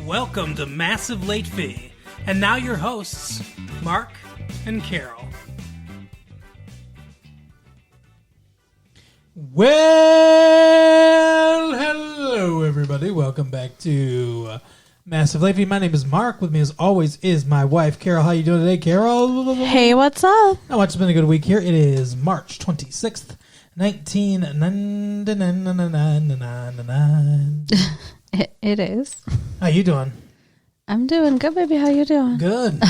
Welcome to Massive Late Fee. And now your hosts, Mark and Carol. Well, hello everybody. Welcome back to Massive Late Fee. My name is Mark. With me as always is my wife, Carol. How you doing today, Carol? Hey, what's up? Not much. It's been a good week here. It is March 26th, 1999. It is. How you doing? I'm doing good, baby. How you doing? Good.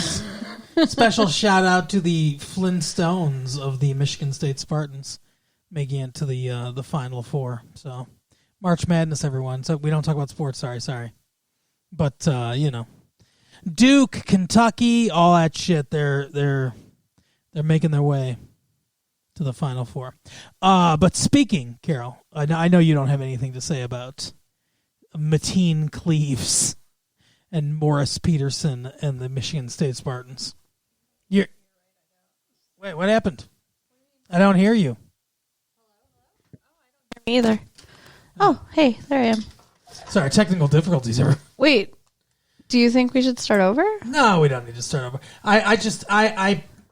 Special shout out to the Flintstones of the Michigan State Spartans making it to the Final Four. So March Madness, everyone. So we don't talk about sports. Sorry. But Duke, Kentucky, all that shit. They're making their way to the Final Four. But speaking, Carol, I know you don't have anything to say about Mateen Cleaves and Morris Peterson and the Michigan State Spartans. Wait, what happened? I don't hear you. Me either. Oh, hey, there I am. Sorry, technical difficulties here. Wait, do you think we should start over? No, we don't need to start over. I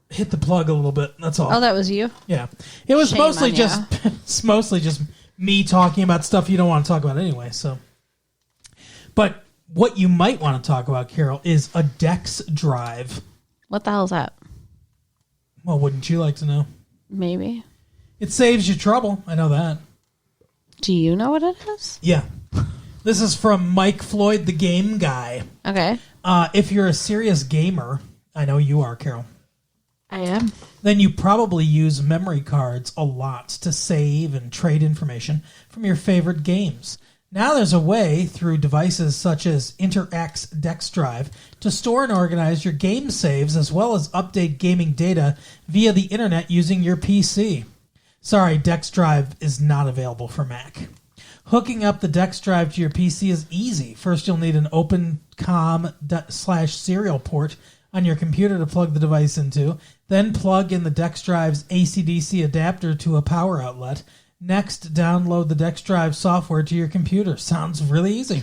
hit the plug a little bit. That's all. Oh, that was you? Yeah. It was Shame mostly on just you. it's mostly just me talking about stuff you don't want to talk about anyway, so. But what you might want to talk about, Carol, is a Dex drive. What the hell is that? Well, wouldn't you like to know? Maybe. It saves you trouble. I know that. Do you know what it is? Yeah. This is from Mike Floyd, the game guy. Okay. If you're a serious gamer, I know you are, Carol, I am. then you probably use memory cards a lot to save and trade information from your favorite games. Now there's a way through devices such as InterX Dex Drive to store and organize your game saves as well as update gaming data via the internet using your PC. Sorry, Dex Drive is not available for Mac. Hooking up the Dex Drive to your PC is easy. First, you'll need an OpenCom/serial port on your computer to plug the device into. Then plug in the Dex Drive's AC/DC adapter to a power outlet. Next, download the Dex Drive software to your computer. Sounds really easy.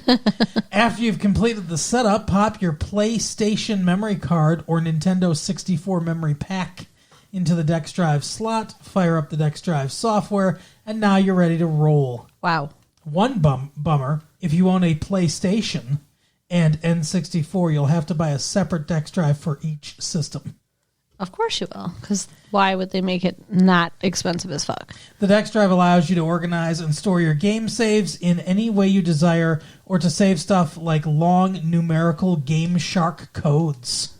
After you've completed the setup, pop your PlayStation memory card or Nintendo 64 memory pack into the Dex Drive slot, fire up the Dex Drive software, and now you're ready to roll. Wow. One bummer, if you own a PlayStation and N64, you'll have to buy a separate Dex Drive for each system. Of course you will, because why would they make it not expensive as fuck? The Dex Drive allows you to organize and store your game saves in any way you desire or to save stuff like long numerical Game Shark codes.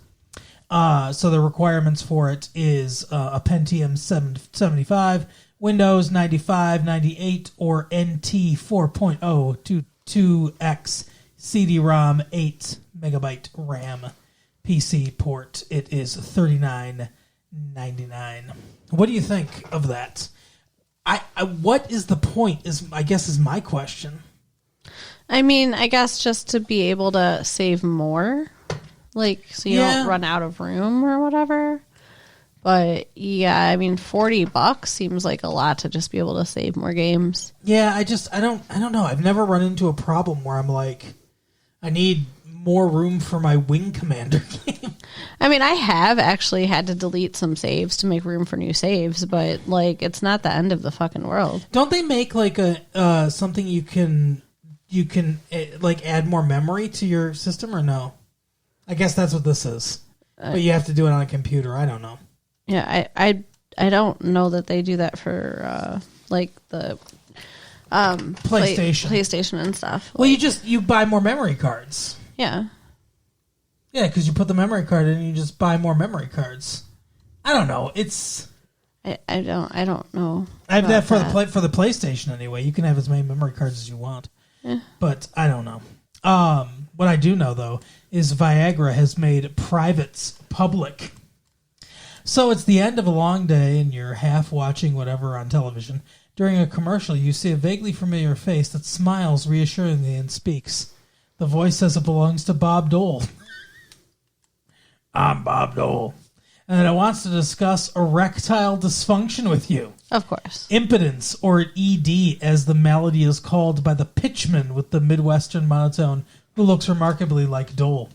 So the requirements for it is a Pentium 775, Windows 95, 98, or NT 4.0 to 2X CD-ROM 8 megabyte RAM PC port. It is $39.99. What do you think of that? What is the point? Is my question. I mean, I guess just to be able to save more, like so you don't run out of room or whatever. But yeah, I mean, $40 seems like a lot to just be able to save more games. Yeah, I don't know. I've never run into a problem where I'm like, I need more room for my Wing Commander game. I mean, I have actually had to delete some saves to make room for new saves, but like, it's not the end of the fucking world. Don't they make like a something you can like add more memory to your system or no? I guess that's what this is, but you have to do it on a computer. I don't know. Yeah, I don't know that they do that for like the PlayStation and stuff. Well, you buy more memory cards. Yeah. Yeah, because you put the memory card in and you just buy more memory cards. I don't know. I don't know. I have that for the PlayStation anyway. You can have as many memory cards as you want. Yeah. But I don't know. What I do know though is Viagra has made privates public. So it's the end of a long day and you're half watching whatever on television. During a commercial, you see a vaguely familiar face that smiles reassuringly and speaks. The voice says it belongs to Bob Dole. I'm Bob Dole. And that it wants to discuss erectile dysfunction with you. Of course. Impotence, or ED, as the malady is called by the pitchman with the Midwestern monotone, who looks remarkably like Dole.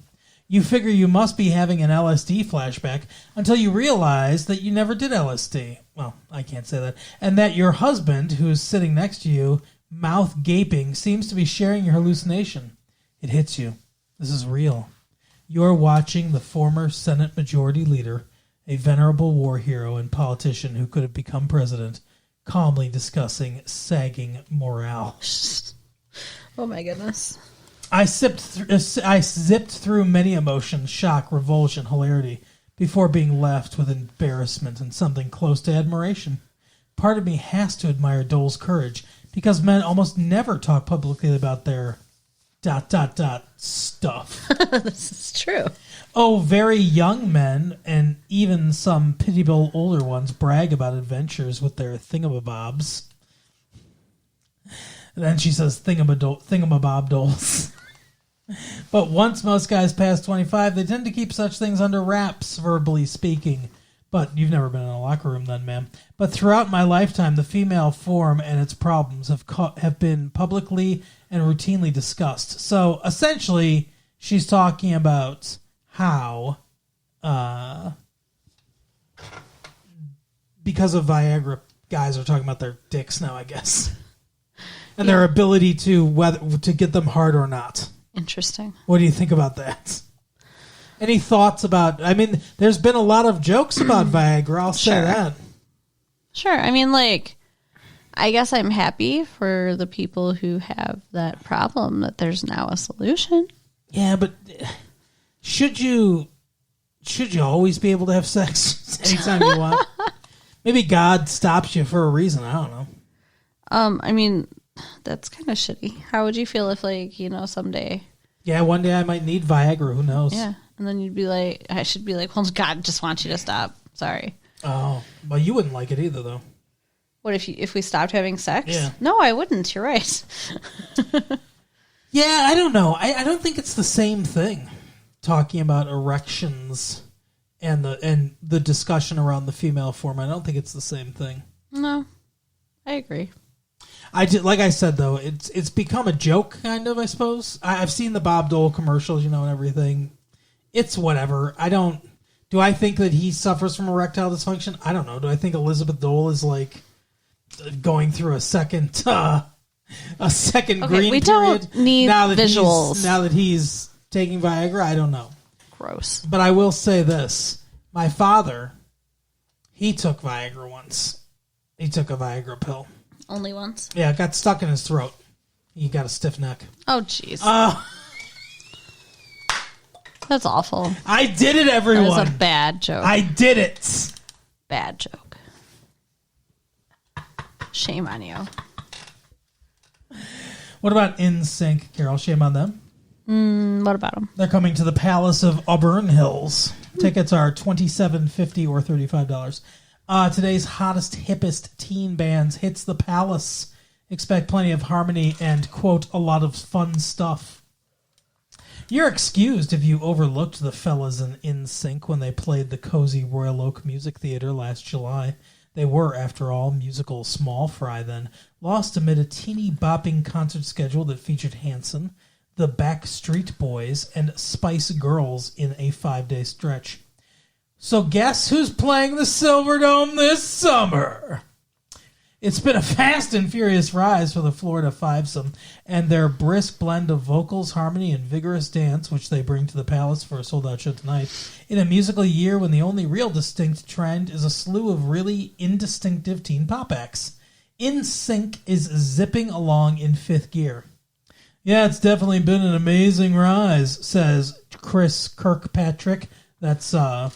You figure you must be having an LSD flashback until you realize that you never did LSD. Well, I can't say that. And that your husband, who's sitting next to you, mouth gaping, seems to be sharing your hallucination. It hits you. This is real. You're watching the former Senate Majority Leader, a venerable war hero and politician who could have become president, calmly discussing sagging morale. Oh my goodness. I zipped through many emotions, shock, revulsion, hilarity, before being left with embarrassment and something close to admiration. Part of me has to admire Dole's courage, because men almost never talk publicly about their ... stuff. This is true. Oh, very young men, and even some pitiable older ones, brag about adventures with their thingamabobs. And then she says thingamabob doles. But once most guys pass 25, they tend to keep such things under wraps, verbally speaking. But you've never been in a locker room then, ma'am. But throughout my lifetime, the female form and its problems have been publicly and routinely discussed. So essentially, she's talking about how, because of Viagra, guys are talking about their dicks now, I guess. And their ability to get them hard or not. Interesting. What do you think about that? Any thoughts about... I mean, there's been a lot of jokes about Viagra, I'll say that. Sure. I mean, like, I guess I'm happy for the people who have that problem, that there's now a solution. Yeah, but should you always be able to have sex anytime you want? Maybe God stops you for a reason. I don't know. I mean... That's kind of shitty. How would you feel if, like, you know, someday... Yeah, one day I might need Viagra. Who knows? Yeah. And then you'd be like... I should be like, well, God just wants you to stop. Sorry. Oh. Well, you wouldn't like it either, though. What, if we stopped having sex? Yeah. No, I wouldn't. You're right. Yeah, I don't know. I don't think it's the same thing. Talking about erections and the discussion around the female form. I don't think it's the same thing. No. I agree. Like I said, though, it's become a joke, kind of, I suppose. I've seen the Bob Dole commercials, and everything. It's whatever. Do I think that he suffers from erectile dysfunction? I don't know. Do I think Elizabeth Dole is, like, going through a second green period? We don't need visuals. Now that he's taking Viagra, I don't know. Gross. But I will say this. My father, he took Viagra once. He took a Viagra pill. Only once? Yeah, it got stuck in his throat. He got a stiff neck. Oh, jeez. That's awful. I did it, everyone. That was a bad joke. I did it. Bad joke. Shame on you. What about NSYNC, Carol? Shame on them? What about them? They're coming to the Palace of Auburn Hills. Tickets are $27.50 or $35. Today's hottest, hippest teen bands hits the Palace. Expect plenty of harmony and, quote, a lot of fun stuff. You're excused if you overlooked the fellas in NSYNC when they played the cozy Royal Oak Music Theater last July. They were, after all, musical small fry then, lost amid a teeny bopping concert schedule that featured Hanson, the Backstreet Boys, and Spice Girls in a 5-day stretch. So guess who's playing the Silverdome this summer? It's been a fast and furious rise for the Florida Fivesome, and their brisk blend of vocals, harmony, and vigorous dance, which they bring to the Palace for a sold-out show tonight, in a musical year when the only real distinct trend is a slew of really indistinctive teen pop acts. NSYNC is zipping along in fifth gear. Yeah, it's definitely been an amazing rise, says Chris Kirkpatrick. That's a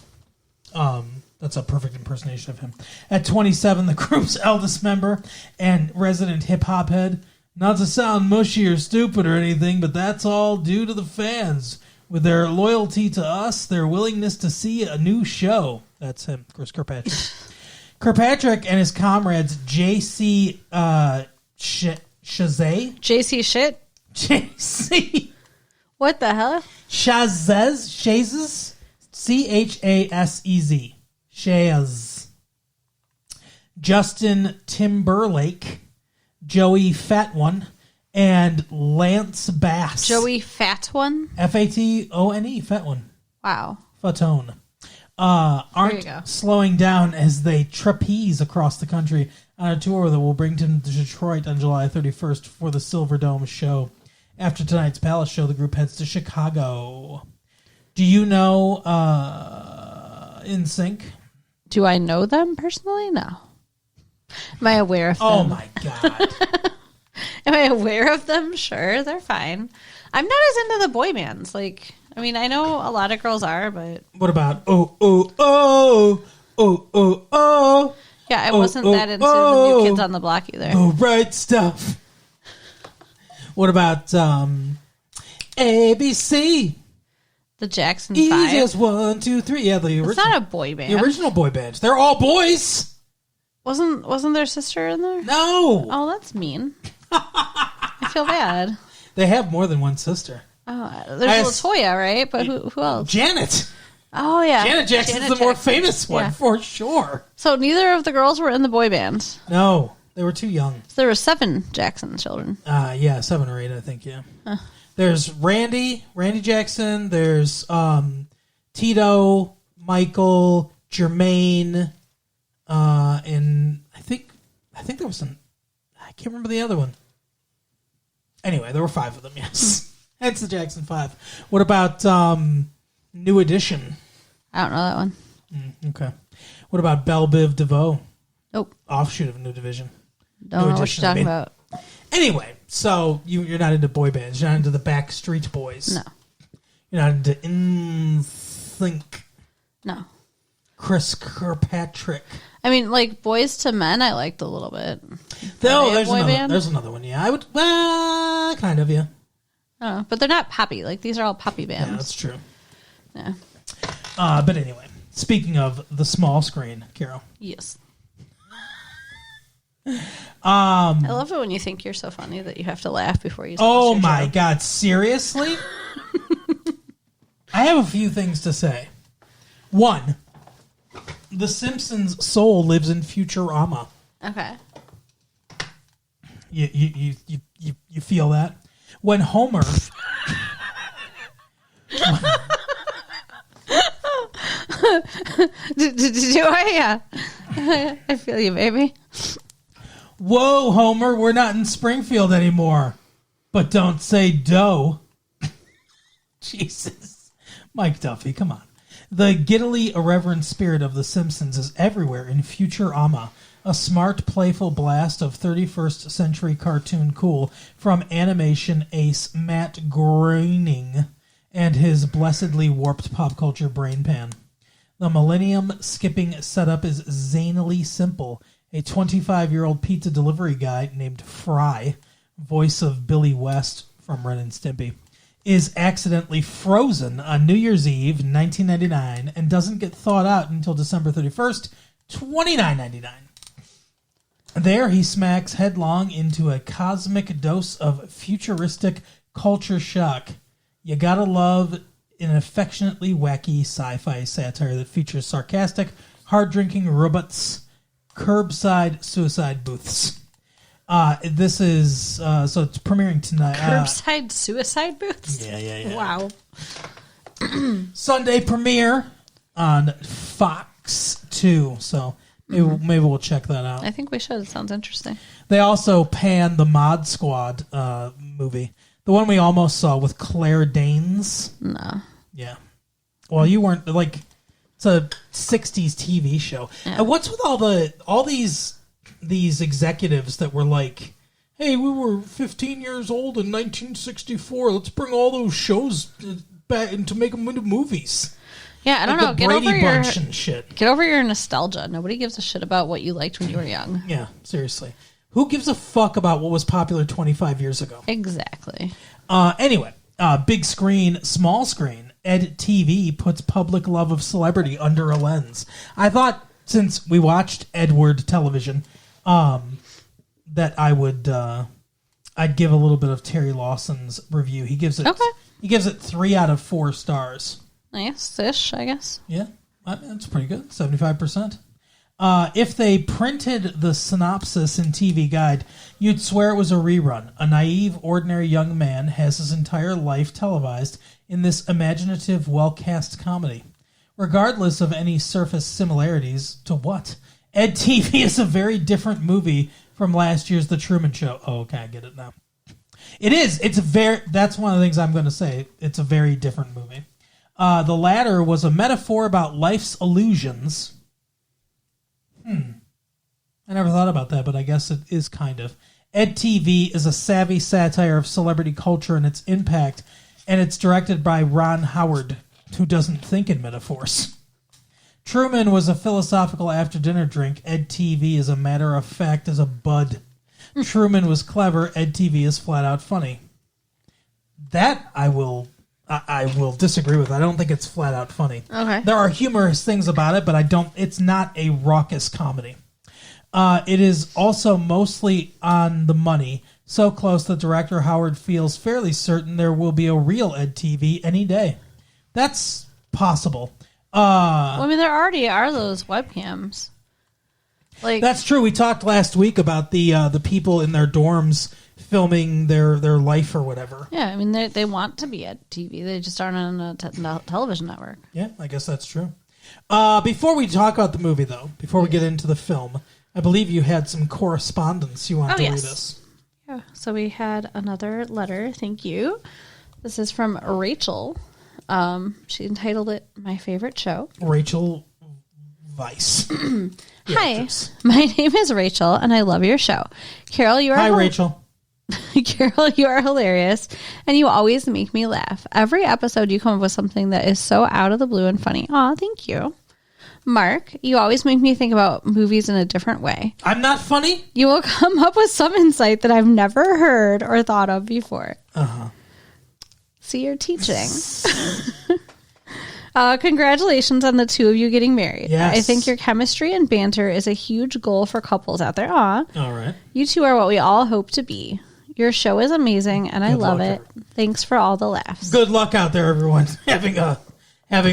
perfect impersonation of him. At 27, the group's eldest member and resident hip-hop head. Not to sound mushy or stupid or anything, but that's all due to the fans. With their loyalty to us, their willingness to see a new show. That's him, Chris Kirkpatrick. Kirkpatrick and his comrades, J.C. Shazay. JC shit? JC. What the hell? Shazez. Chazes. Chasez. Shaz. Justin Timberlake, Joey Fat One, and Lance Bass. Joey Fat One? Fatone, Fat One. Wow. Fatone. Aren't slowing down as they trapeze across the country on a tour that will bring them to Detroit on July 31st for the Silver Dome show. After tonight's Palace show, the group heads to Chicago. Do you know NSYNC? Do I know them personally? No. Am I aware of them? Oh, my God. Am I aware of them? Sure, they're fine. I'm not as into the boy bands. Like, I mean, I know a lot of girls are, but... What about oh, oh, oh, oh, oh, oh? Yeah, I wasn't that into the New Kids on the Block either. Oh, right stuff. What about ABC? The Jackson 5? Just 1, 2, 3. Yeah, the original. It's not a boy band. The original boy band. They're all boys. Wasn't their sister in there? No. Oh, that's mean. I feel bad. They have more than one sister. Oh, there's Latoya, right? But who else? Janet. Oh, yeah. Janet Jackson's the more famous one, for sure. So neither of the girls were in the boy band? No, they were too young. So there were 7 Jackson children. Yeah, 7 or 8, I think, yeah. Huh. There's Randy Jackson. There's Tito, Michael, Jermaine, and I think there was some... I can't remember the other one. Anyway, there were 5 of them, yes. Hence the Jackson 5. What about New Edition? I don't know that one. Okay. What about Belle Biv DeVoe? Nope. Offshoot of New Division. Don't know what you're talking about. Anyway, so you're not into boy bands. You're not into the Backstreet Boys. No. You're not into NSYNC. No. Chris Kirkpatrick. I mean, like, Boys to Men, I liked a little bit. There's another one. Yeah, I would. Well, kind of. Yeah. Oh, but they're not poppy. Like, these are all poppy bands. Yeah, that's true. Yeah. But anyway, speaking of the small screen, Carol. Yes. I love it when you think you're so funny that you have to laugh before you. Oh my God! Seriously? I have a few things to say. One, The Simpsons' soul lives in Futurama. Okay. You feel that? When Homer... Do I? Yeah. I feel you, baby. Whoa, Homer, we're not in Springfield anymore. But don't say dough. Jesus. Mike Duffy, come on. The giddily irreverent spirit of The Simpsons is everywhere in Futurama, a smart, playful blast of 31st century cartoon cool from animation ace Matt Groening and his blessedly warped pop culture brain pan. The millennium-skipping setup is zanily simple. A 25-year-old pizza delivery guy named Fry, voice of Billy West from Ren and Stimpy, is accidentally frozen on New Year's Eve, 1999, and doesn't get thawed out until December 31st, $29.99. There, he smacks headlong into a cosmic dose of futuristic culture shock. You gotta love an affectionately wacky sci-fi satire that features sarcastic, hard-drinking robots, curbside suicide booths. This is so it's premiering tonight. Curbside suicide booths? Yeah. Wow. Sunday premiere on Fox 2. So maybe we'll check that out. I think we should. It sounds interesting. They also pan the Mod Squad movie. The one we almost saw with Claire Danes. No. Yeah. Well, you weren't like it's a 60s TV show. Yeah. And what's with all these executives that were like, "Hey, we were 15 years old in 1964. Let's bring all those shows back and to make them into movies." Yeah, I don't know. The Brady Bunch and shit. Get over your nostalgia. Nobody gives a shit about what you liked when you were young. Yeah, seriously. Who gives a fuck about what was popular 25 years ago? Exactly. Anyway, big screen, small screen. EdTV puts public love of celebrity under a lens. I thought since we watched Edward Television, that I would I'd give a little bit of Terry Lawson's review. He gives it 3 out of 4 stars. Nice-ish, I guess. Yeah, that's pretty good. 75%. If they printed the synopsis in TV Guide, you'd swear it was a rerun. A naive, ordinary young man has his entire life televised in this imaginative, well-cast comedy. Regardless of any surface similarities to what? EdTV is a very different movie from last year's The Truman Show. Oh, okay, I get it now. It is. That's one of the things I'm going to say. It's a very different movie. The latter was a metaphor about life's illusions. I never thought about that, but I guess it is kind of. EdTV is a savvy satire of celebrity culture and its impact, and it's directed by Ron Howard, who doesn't think in metaphors. Truman was a philosophical after-dinner drink. EdTV is a matter of fact as a bud. Truman was clever. EdTV is flat-out funny. That I will disagree with. I don't think it's flat-out funny. Okay. There are humorous things about it, but it's not a raucous comedy. It is also mostly on the money, so close that director Howard feels fairly certain there will be a real EdTV any day. That's possible. Well, I mean, there already are those webcams. Like, that's true. We talked last week about the people in their dorms filming their life or whatever. Yeah, I mean, they want to be at TV. They just aren't on a television network. Yeah, I guess that's true. Before we talk about the movie, though, before we get into the film, I believe you had some correspondence you want to read us. Yeah, so we had another letter. Thank you. This is from Rachel. She entitled it "My Favorite Show." Rachel Weiss. Hi, my name is Rachel, and I love your show. Carol, you are... Hi, Rachel. Carol, you are hilarious, and you always make me laugh. Every episode, you come up with something that is so out of the blue and funny. Aw, thank you. Mark, you always make me think about movies in a different way. I'm not funny? You will come up with some insight that I've never heard or thought of before. Uh-huh. See, you're teaching. Congratulations on the two of you getting married. Yes. I think your chemistry and banter is a huge goal for couples out there. Aw. All right. You two are what we all hope to be. Your show is amazing, and I love it. Thanks for all the laughs. Good luck out there, everyone, having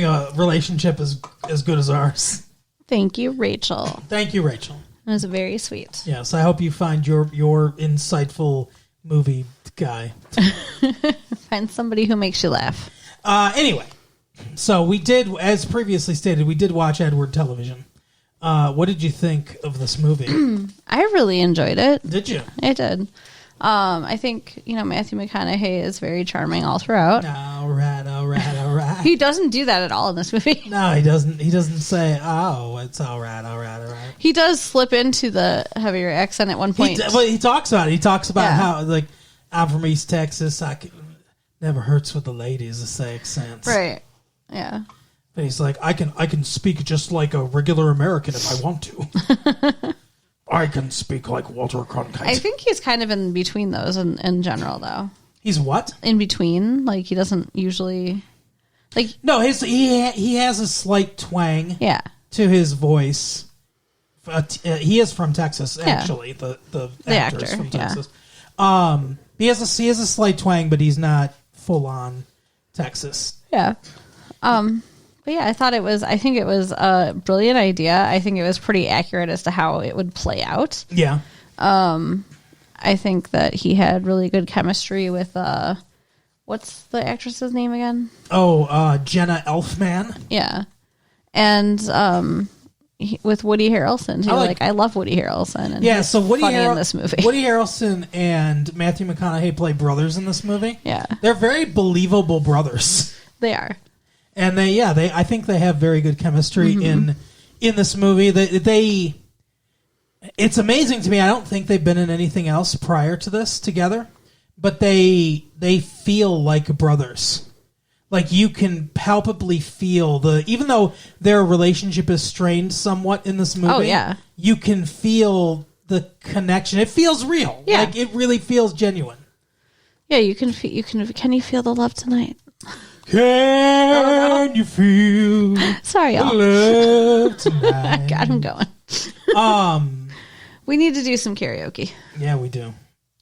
a relationship as good as ours. Thank you, Rachel. Thank you, Rachel. It was very sweet. Yes, I hope you find your insightful movie guy. Find somebody who makes you laugh. Anyway, so we did, as previously stated, we did watch Edward Television. What did you think of this movie? I really enjoyed it. Did you? I did. I think, Matthew McConaughey is very charming all throughout. All right. He doesn't do that at all in this movie. No, he doesn't. He doesn't say, "Oh, it's all right." He does slip into the heavier accent at one point. He talks about it. He talks about how, like, I'm from East Texas. Never hurts with the ladies to say accents. Right. Yeah. But he's like, I can speak just like a regular American if I want to. I can speak like Walter Cronkite. I think he's kind of in between those in general, though. He's what? In between. Like, he doesn't usually... like. No, he has a slight twang to his voice. He is from Texas, actually. The actor is from Texas. He has a slight twang, but he's not full-on Texas. Yeah. But yeah, I think it was a brilliant idea. I think it was pretty accurate as to how it would play out. Yeah. I think that he had really good chemistry with, what's the actress's name again? Oh, Jenna Elfman. Yeah. And, with Woody Harrelson too. I love Woody Harrelson. And so Woody in this movie. Woody Harrelson and Matthew McConaughey play brothers in this movie. Yeah. They're very believable brothers. They are. And I think they have very good chemistry in this movie. It's amazing to me. I don't think they've been in anything else prior to this together, but they feel like brothers. Like, you can palpably feel even though their relationship is strained somewhat in this movie. Oh, yeah. You can feel the connection. It feels real. Yeah. Like, it really feels genuine. Yeah, can you feel the love tonight? Can you feel Sorry, y'all. the love tonight? I got him going. We need to do some karaoke. Yeah, we do.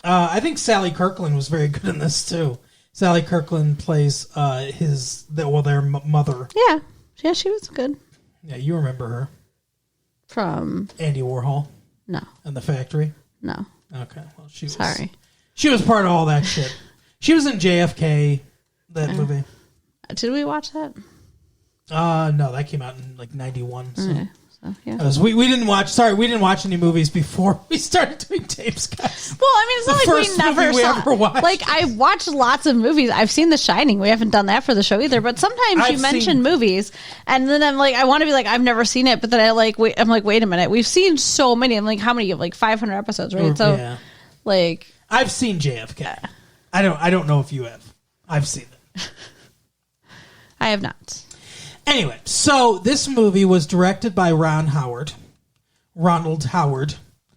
I think Sally Kirkland was very good in this too. Sally Kirkland plays their mother. Yeah, she was good. Yeah, you remember her. From Andy Warhol no, and the Factory. no. Okay, well she Sorry. was part of all that shit. She was in JFK, that movie. Did we watch that? No, that came out in like 91. So. Okay. So, yeah. We didn't watch any movies before we started doing tapes, guys. Well, I mean, it's not like we never saw. Ever watched. Like, I've watched lots of movies. I've seen The Shining. We haven't done that for the show either. But sometimes you mention movies, and then I'm like, I want to be like, I've never seen it. But then I'm like, wait a minute. We've seen so many. I'm like, how many? You have like 500 episodes, right? So, yeah. like, I've seen JFK. I don't know if you have. I've seen it. I have not. Anyway, so this movie was directed by Ronald Howard.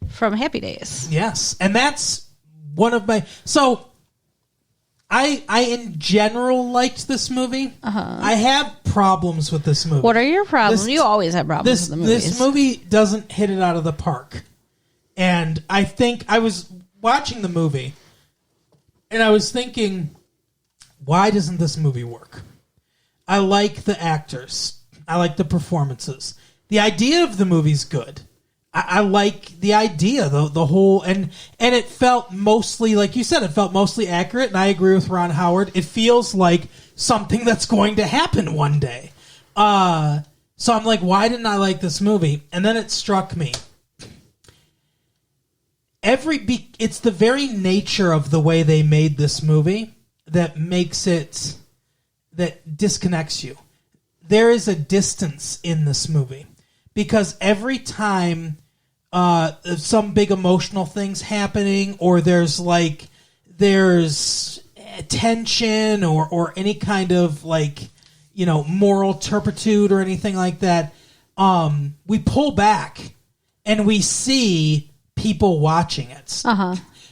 From Happy Days. Yes, and that's one of my... So, I in general liked this movie. I have problems with this movie. What are your problems? You always have problems with the movies. This movie doesn't hit it out of the park. And I think I was watching the movie, and I was thinking, why doesn't this movie work? I like the actors. I like the performances. The idea of the movie's good. I like the idea, the whole, and it felt mostly, like you said, it felt mostly accurate, and I agree with Ron Howard. It feels like something that's going to happen one day. So I'm like, why didn't I like this movie? And then it struck me. It's the very nature of the way they made this movie that makes it... that disconnects you. There is a distance in this movie because every time some big emotional thing's happening, or there's tension or any kind of moral turpitude or anything like that, we pull back and we see people watching it.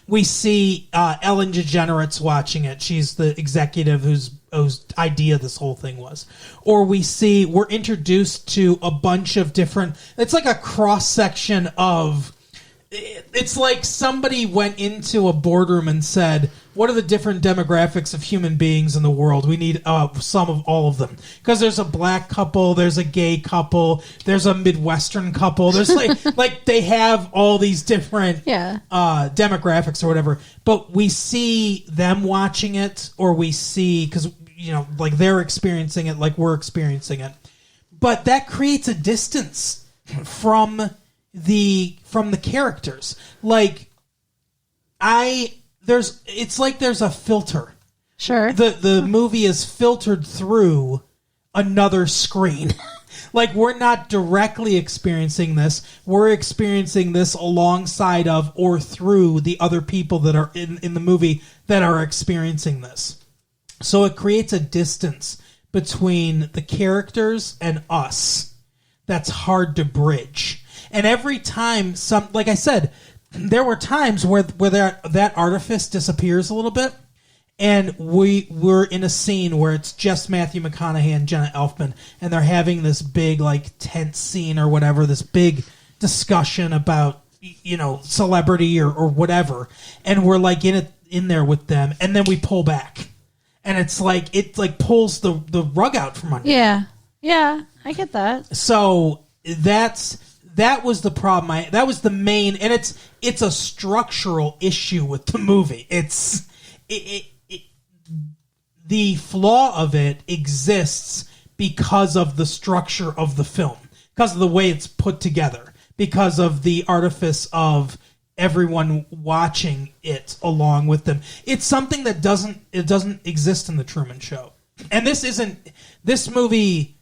We see Ellen DeGeneres watching it. She's the executive whose idea this whole thing was. Or we're introduced to a bunch of different... It's like a cross-section of... It's like somebody went into a boardroom and said, what are the different demographics of human beings in the world? We need some of all of them. Because there's a black couple, there's a gay couple, there's a Midwestern couple. There's like they have all these different demographics or whatever. But we see them watching it, or we see... Because, they're experiencing it like we're experiencing it. But that creates a distance from the characters. It's like there's a filter. Sure. The movie is filtered through another screen. We're not directly experiencing this. We're experiencing this alongside of or through the other people that are in the movie that are experiencing this. So it creates a distance between the characters and us that's hard to bridge. And every time, like I said, there were times where that artifice disappears a little bit, and we're in a scene where it's just Matthew McConaughey and Jenna Elfman, and they're having this big tense scene or whatever, this big discussion about celebrity or whatever, and we're in there with them, and then we pull back, and it pulls the rug out from under. Yeah, I get that. So that was the problem. That was the main, and it's a structural issue with the movie. The flaw of it exists because of the structure of the film, because of the way it's put together, because of the artifice of everyone watching it along with them. It's something that doesn't exist in the Truman Show, and this movie.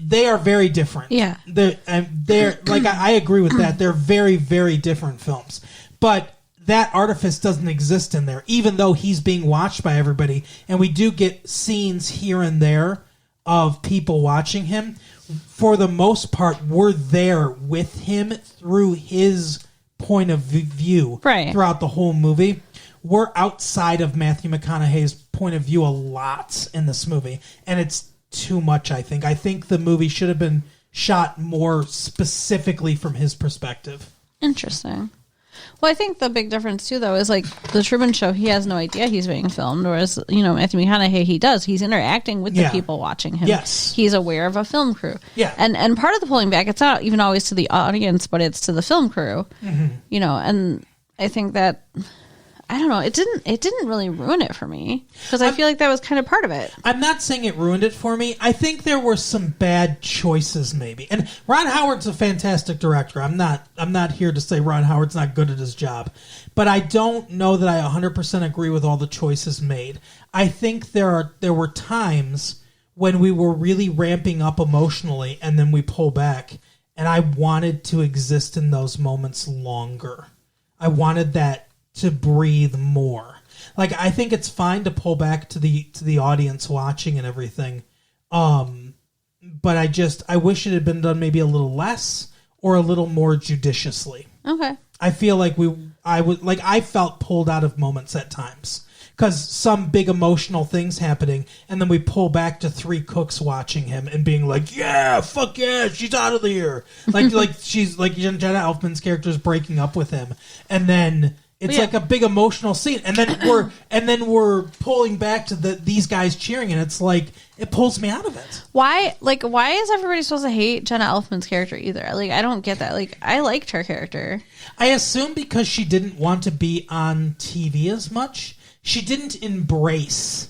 They are very different. Yeah. They're I agree with that. They're very, very different films. But that artifice doesn't exist in there, even though he's being watched by everybody. And we do get scenes here and there of people watching him. For the most part, we're there with him through his point of view throughout the whole movie. We're outside of Matthew McConaughey's point of view a lot in this movie. And it's too much, I think. I think the movie should have been shot more specifically from his perspective. Interesting. Well, I think the big difference too, though, is like the Truman Show. He has no idea he's being filmed, whereas Matthew McConaughey, he does. He's interacting with the people watching him. Yes, he's aware of a film crew. Yeah, and part of the pulling back, it's not even always to the audience, but it's to the film crew. Mm-hmm. And I think that. I don't know. It didn't really ruin it for me because I feel like that was kind of part of it. I'm not saying it ruined it for me. I think there were some bad choices, maybe. And Ron Howard's a fantastic director. I'm not here to say Ron Howard's not good at his job, but I don't know that I 100% agree with all the choices made. I think there were times when we were really ramping up emotionally, and then we pull back. And I wanted to exist in those moments longer. I wanted that to breathe more. Like, I think it's fine to pull back to the audience watching and everything. But I wish it had been done maybe a little less or a little more judiciously. Okay. I feel like I felt pulled out of moments at times because some big emotional things happening, and then we pull back to three cooks watching him and being like, "Yeah, fuck yeah, she's out of here." Like she's like Jenna Elfman's character is breaking up with him, and then. It's like a big emotional scene, and then we're pulling back to these guys cheering, and it's like it pulls me out of it. Why is everybody supposed to hate Jenna Elfman's character either? Like, I don't get that. Like, I liked her character. I assume because she didn't want to be on TV as much, she didn't embrace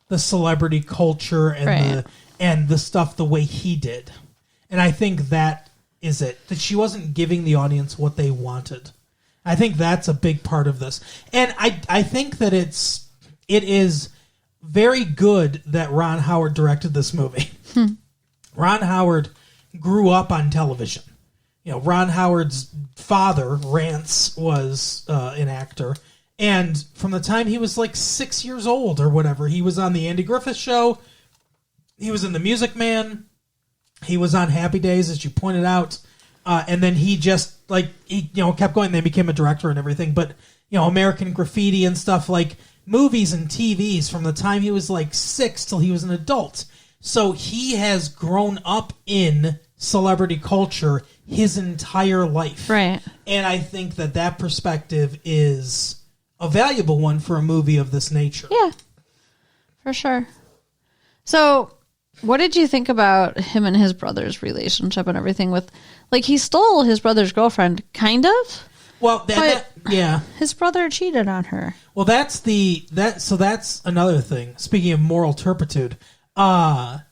the celebrity culture and the stuff the way he did, and I think that is it. That she wasn't giving the audience what they wanted. I think that's a big part of this. And I think that it is very good that Ron Howard directed this movie. Ron Howard grew up on television. Ron Howard's father, Rance, was an actor. And from the time he was like 6 years old or whatever, he was on the Andy Griffith Show. He was in The Music Man. He was on Happy Days, as you pointed out. And then he just kept going. They became a director and everything. But American Graffiti and stuff, like movies and TVs from the time he was like 6 till he was an adult. So he has grown up in celebrity culture his entire life, right? And I think that perspective is a valuable one for a movie of this nature. Yeah, for sure. So. What did you think about him and his brother's relationship and everything with, like, he stole his brother's girlfriend, kind of? Well, yeah. His brother cheated on her. Well, that's another thing. Speaking of moral turpitude, I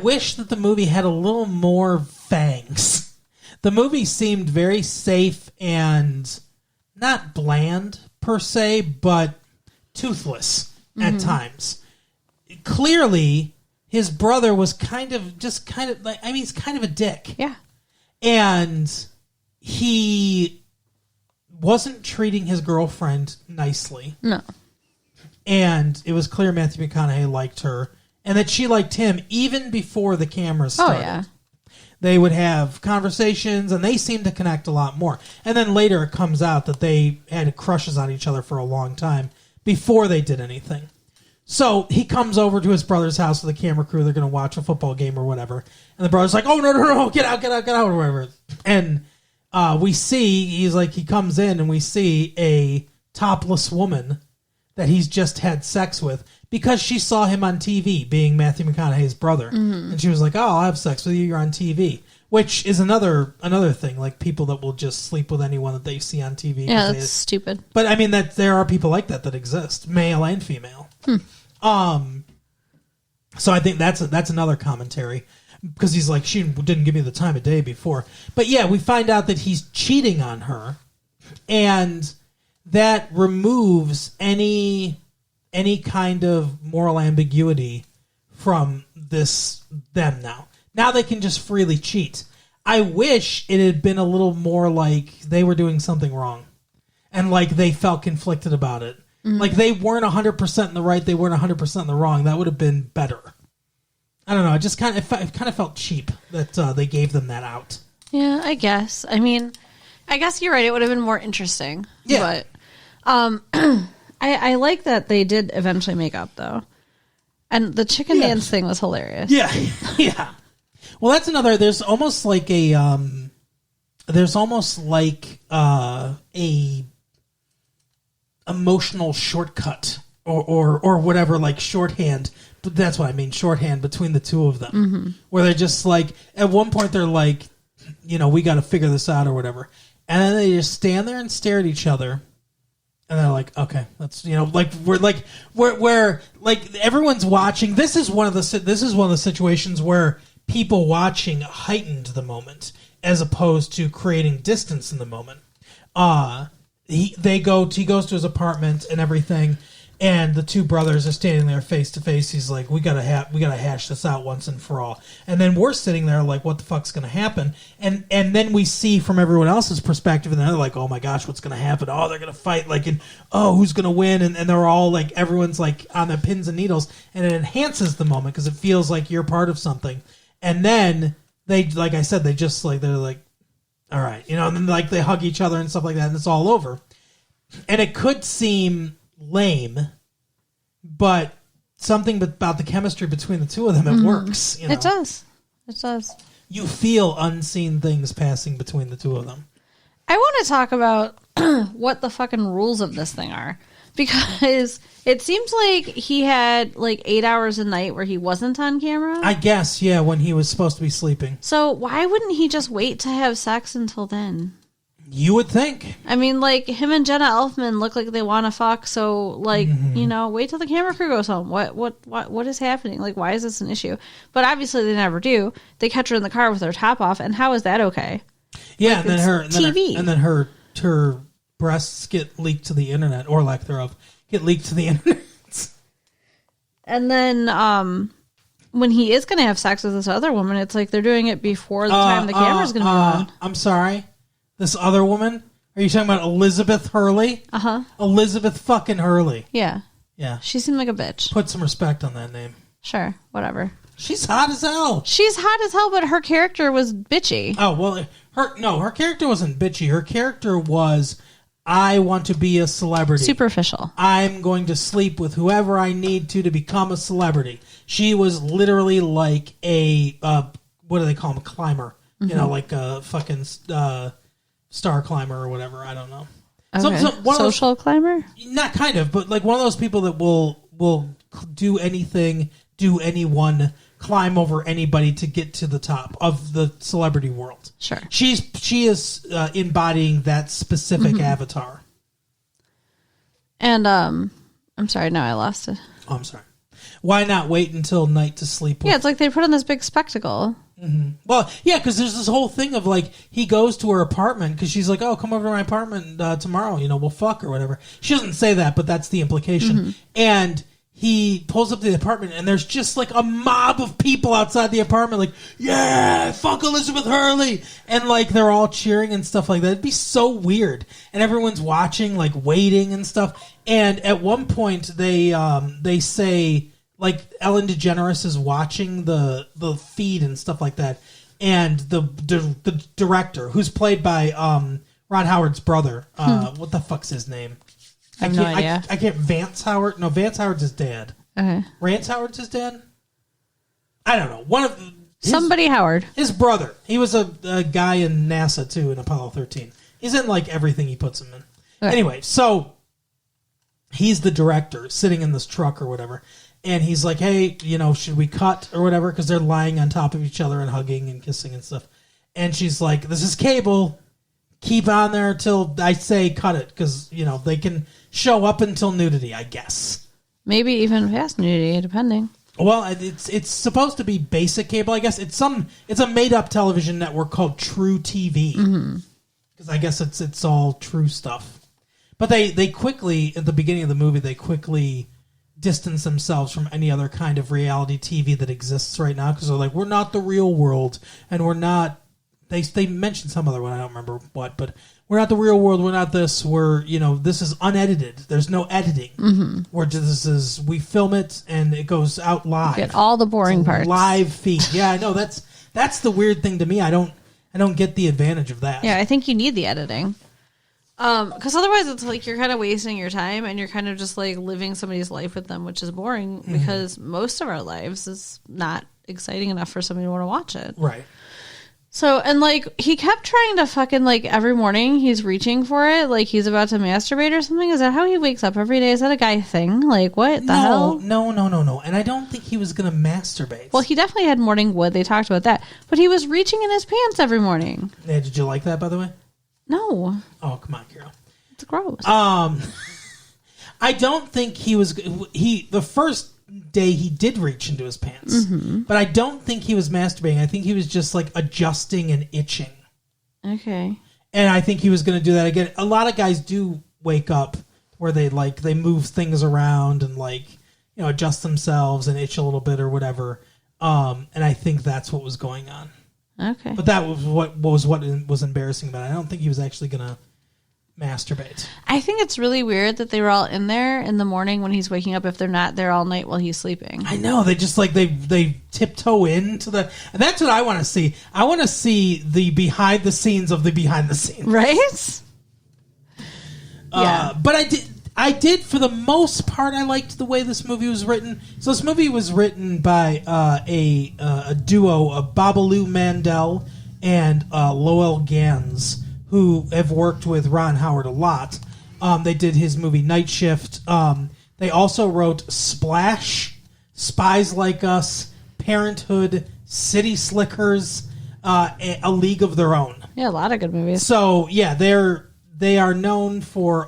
wish that the movie had a little more fangs. The movie seemed very safe and not bland per se, but toothless at times. Clearly, his brother was he's kind of a dick. Yeah. And he wasn't treating his girlfriend nicely. No. And it was clear Matthew McConaughey liked her and that she liked him even before the cameras started. Oh, yeah. They would have conversations and they seemed to connect a lot more. And then later it comes out that they had crushes on each other for a long time before they did anything. So he comes over to his brother's house with a camera crew. They're going to watch a football game or whatever. And the brother's like, "Oh, no, get out, or whatever." And we see, he comes in and we see a topless woman that he's just had sex with because she saw him on TV being Matthew McConaughey's brother. Mm-hmm. And she was like, "Oh, I'll have sex with you. You're on TV." Which is another thing, like people that will just sleep with anyone that they see on TV. Yeah, that's stupid. But I mean, that there are people like that exist, male and female. So I think that's another commentary because he's like, she didn't give me the time of day before. But yeah, we find out that he's cheating on her, and that removes any kind of moral ambiguity from them now. Now they can just freely cheat. I wish it had been a little more like they were doing something wrong and like they felt conflicted about it. Mm-hmm. Like they weren't 100% in the right, they weren't 100% in the wrong. That would have been better. I don't know. It just kind of felt cheap that they gave them that out. Yeah, I guess. I mean, I guess you're right. It would have been more interesting. Yeah. But I like that they did eventually make up, though. And the chicken dance thing was hilarious. Yeah. Yeah. Well, that's another. There's almost like a there's almost like a emotional shortcut or whatever, like shorthand. But that's what I mean, shorthand between the two of them, where they're just like, at one point they're like, we got to figure this out or whatever, and then they just stand there and stare at each other, and they're like, okay, let's, like we're like everyone's watching. This is one of the situations where people watching heightened the moment as opposed to creating distance in the moment. He goes to his apartment and everything, and the two brothers are standing there face to face. He's like, we gotta hash this out once and for all. And then we're sitting there like, what the fuck's gonna happen? And then we see from everyone else's perspective, and they're like, oh my gosh, what's gonna happen? Oh, they're gonna fight, like, and oh, who's gonna win? And they're all like, everyone's like on their pins and needles, and it enhances the moment because it feels like you're part of something. And then they, like I said, they're like, all right, and then like they hug each other and stuff like that, and it's all over. And it could seem lame, but something about the chemistry between the two of them, it works. It does. You feel unseen things passing between the two of them. I want to talk about what the fucking rules of this thing are, because it seems like he had like 8 hours a night where he wasn't on camera. I guess, yeah, when he was supposed to be sleeping. So why wouldn't he just wait to have sex until then? You would think. I mean, like, him and Jenna Elfman look like they want to fuck, so, like, wait till the camera crew goes home. What is happening? Like, why is this an issue? But obviously they never do. They catch her in the car with her top off, and how is that okay? Yeah, like, and then her breasts get leaked to the internet, or lack thereof, get leaked to the internet. And then, when he is going to have sex with this other woman, it's like they're doing it before the time the camera's going to be on. I'm sorry. This other woman? Are you talking about Elizabeth Hurley? Uh-huh. Elizabeth fucking Hurley. Yeah. Yeah. She seemed like a bitch. Put some respect on that name. Sure. Whatever. She's hot as hell. She's hot as hell, but her character was bitchy. Oh, well, her character wasn't bitchy. Her character was, I want to be a celebrity. Superficial. I'm going to sleep with whoever I need to become a celebrity. She was literally like a, what do they call them, a climber. Like a fucking... star climber or whatever, I don't know. Okay. Social climber? Not kind of, but like one of those people that will do anything, do anyone, climb over anybody to get to the top of the celebrity world. Sure. She is embodying that specific avatar. And I'm sorry, now I lost it. Oh, I'm sorry. Why not wait until night to sleep with? Yeah, it's like they put on this big spectacle. Mm-hmm. Well, yeah, because there's this whole thing of like he goes to her apartment because she's like, "Oh, come over to my apartment tomorrow. We'll fuck or whatever." She doesn't say that, but that's the implication. And he pulls up to the apartment, and there's just like a mob of people outside the apartment, like, "Yeah, fuck Elizabeth Hurley," and like they're all cheering and stuff like that. It'd be so weird, and everyone's watching, like waiting and stuff. And at one point, they say. Like Ellen DeGeneres is watching the feed and stuff like that, and the director, who's played by Ron Howard's brother, what the fuck's his name? I have no idea. I can't. Vance Howard? No, Vance Howard's his dad. Okay. Rance Howard's his dad. I don't know. Somebody Howard. His brother. He was a guy in NASA too in Apollo 13. He's in like everything he puts him in. Okay. Anyway, so he's the director sitting in this truck or whatever. And he's like, hey, should we cut or whatever? Because they're lying on top of each other and hugging and kissing and stuff. And she's like, this is cable. Keep on there until I say cut it. Because, they can show up until nudity, I guess. Maybe even past nudity, depending. Well, it's supposed to be basic cable, I guess. It's a made-up television network called True TV. Because I guess it's all true stuff. But they quickly, at the beginning of the movie, distance themselves from any other kind of reality TV that exists right now because they're like, we're not the real world, and we're not. They mentioned some other one, I don't remember what, but we're not the real world. We're not this. We're this is unedited. There's no editing. We film it and it goes out live. Get all the boring parts. Live feed. Yeah, I know that's the weird thing to me. I don't get the advantage of that. Yeah, I think you need the editing. Because otherwise it's like you're kind of wasting your time and you're kind of just like living somebody's life with them, which is boring because most of our lives is not exciting enough for somebody to want to watch it. Right. So, and like, he kept trying to fucking, like, every morning he's reaching for it, like he's about to masturbate or something. Is that how he wakes up every day? Is that a guy thing? Like, what the hell? No. And I don't think he was going to masturbate. Well, he definitely had morning wood. They talked about that. But he was reaching in his pants every morning. Yeah, did you like that, by the way? No. Oh, come on, Carol. It's gross. I don't think he was... The first day he did reach into his pants, but I don't think he was masturbating. I think he was just like adjusting and itching. Okay. And I think he was going to do that again. A lot of guys do wake up where they move things around and adjust themselves and itch a little bit or whatever. And I think that's what was going on. Okay. But that was what was embarrassing about it. I don't think he was actually going to masturbate. I think it's really weird that they were all in there in the morning when he's waking up if they're not there all night while he's sleeping. I know. They just they tiptoe into the... And that's what I want to see. I want to see the behind the scenes of the behind the scenes. Right? Yeah. But I did, for the most part, I liked the way this movie was written. So this movie was written by a duo of Babalu Mandel and Lowell Gans, who have worked with Ron Howard a lot. They did his movie Night Shift. They also wrote Splash, Spies Like Us, Parenthood, City Slickers, A League of Their Own. Yeah, a lot of good movies. So yeah, they are known for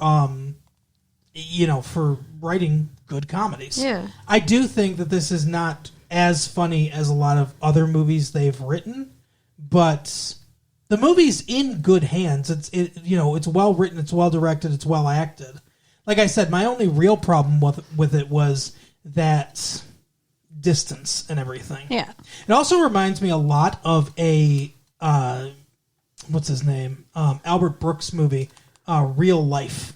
for writing good comedies. Yeah. I do think that this is not as funny as a lot of other movies they've written, but the movie's in good hands. It's well written, it's well directed, it's well acted. Like I said, my only real problem with it was that distance and everything. Yeah. It also reminds me a lot of a what's his name? Albert Brooks movie, Real Life.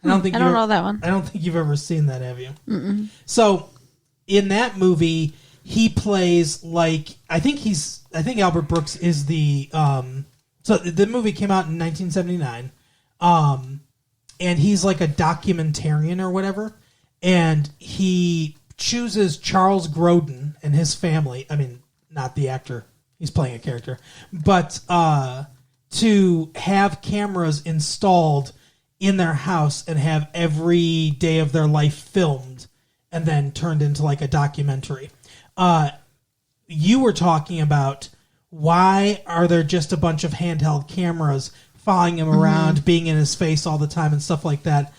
I don't don't know that one. I don't think you've ever seen that, have you? Mm-mm. So in that movie, he plays I think Albert Brooks is the so the movie came out in 1979, and he's like a documentarian or whatever, and he chooses Charles Grodin and his family. I mean, not the actor; he's playing a character, but to have cameras installed in their house and have every day of their life filmed and then turned into like a documentary. You were talking about why are there just a bunch of handheld cameras following him around, being in his face all the time and stuff like that.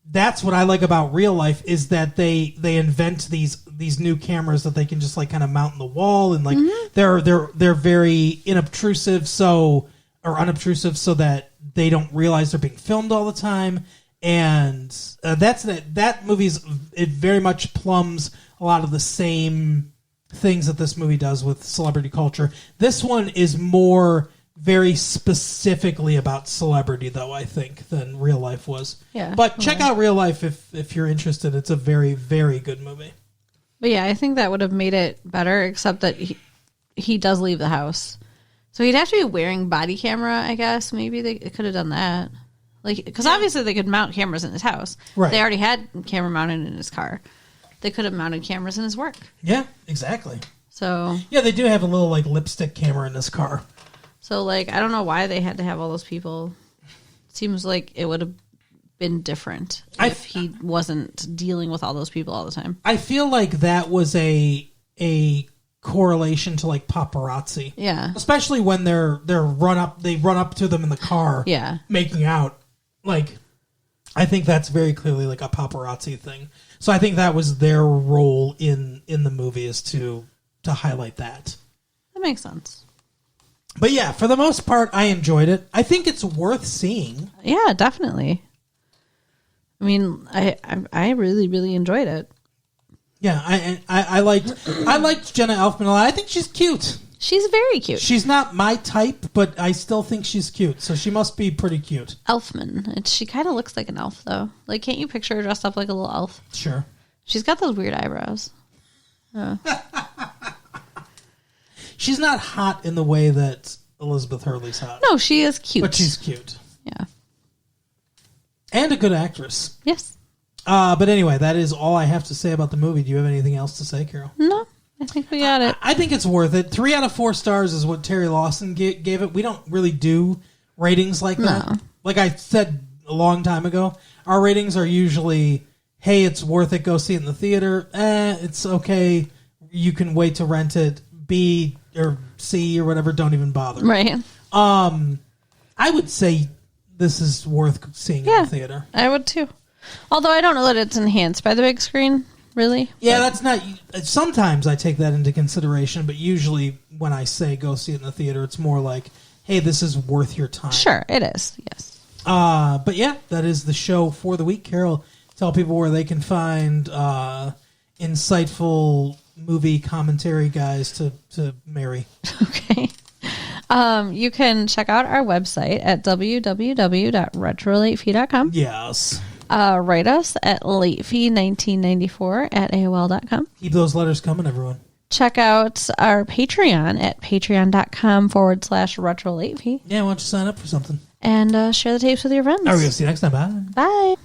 That's what I like about Real Life, is that they invent these new cameras that they can just kind of mount on the wall, and they're very unobtrusive so that they don't realize they're being filmed all the time. And that movie's, it very much plumbs a lot of the same things that this movie does with celebrity culture. This one is more very specifically about celebrity, though, I think, than Real Life was. Yeah. But check out Real Life if you're interested. It's a very, very good movie. But yeah, I think that would have made it better, except that he does leave the house. So he'd have to be wearing body camera, I guess. Maybe they could have done that. Because obviously they could mount cameras in his house. Right. They already had camera mounted in his car. They could have mounted cameras in his work. Yeah, exactly. So yeah, they do have a little lipstick camera in this car. So I don't know why they had to have all those people. Seems like it would have been different if he wasn't dealing with all those people all the time. I feel like that was a correlation to paparazzi. Yeah. Especially when they run up to them in the car. Yeah. Making out. I think that's very clearly a paparazzi thing. So I think that was their role in the movie, is to highlight that. That makes sense. But yeah, for the most part, I enjoyed it. I think it's worth seeing. Yeah, definitely. I mean, I really, really enjoyed it. Yeah, I liked Jenna Elfman a lot. I think she's cute. She's very cute. She's not my type, but I still think she's cute. So she must be pretty cute. Elfman. She kind of looks like an elf, though. Can't you picture her dressed up like a little elf? Sure. She's got those weird eyebrows. She's not hot in the way that Elizabeth Hurley's hot. No, she is cute. But she's cute. Yeah. And a good actress. Yes. But anyway, that is all I have to say about the movie. Do you have anything else to say, Carol? No, I think we got it. I think it's worth it. 3 out of 4 stars is what Terry Lawson gave it. We don't really do ratings like that. Like I said a long time ago, our ratings are usually, hey, it's worth it, go see it in the theater. It's okay, you can wait to rent it. B or C or whatever, don't even bother. Right. I would say this is worth seeing in the theater. I would too. Although I don't know that it's enhanced by the big screen, really. Yeah, that's not... Sometimes I take that into consideration, but usually when I say go see it in the theater, it's more like, hey, this is worth your time. Sure, it is, yes. But yeah, that is the show for the week. Carol, tell people where they can find insightful movie commentary guys to marry. Okay. You can check out our website at www.retrolatefee.com. Yes. Write us at latefee1994@aol.com. Keep those letters coming, everyone. Check out our Patreon at patreon.com/retrolatefee. Yeah, why don't you sign up for something? And share the tapes with your friends. All right, we'll see you next time. Bye. Bye.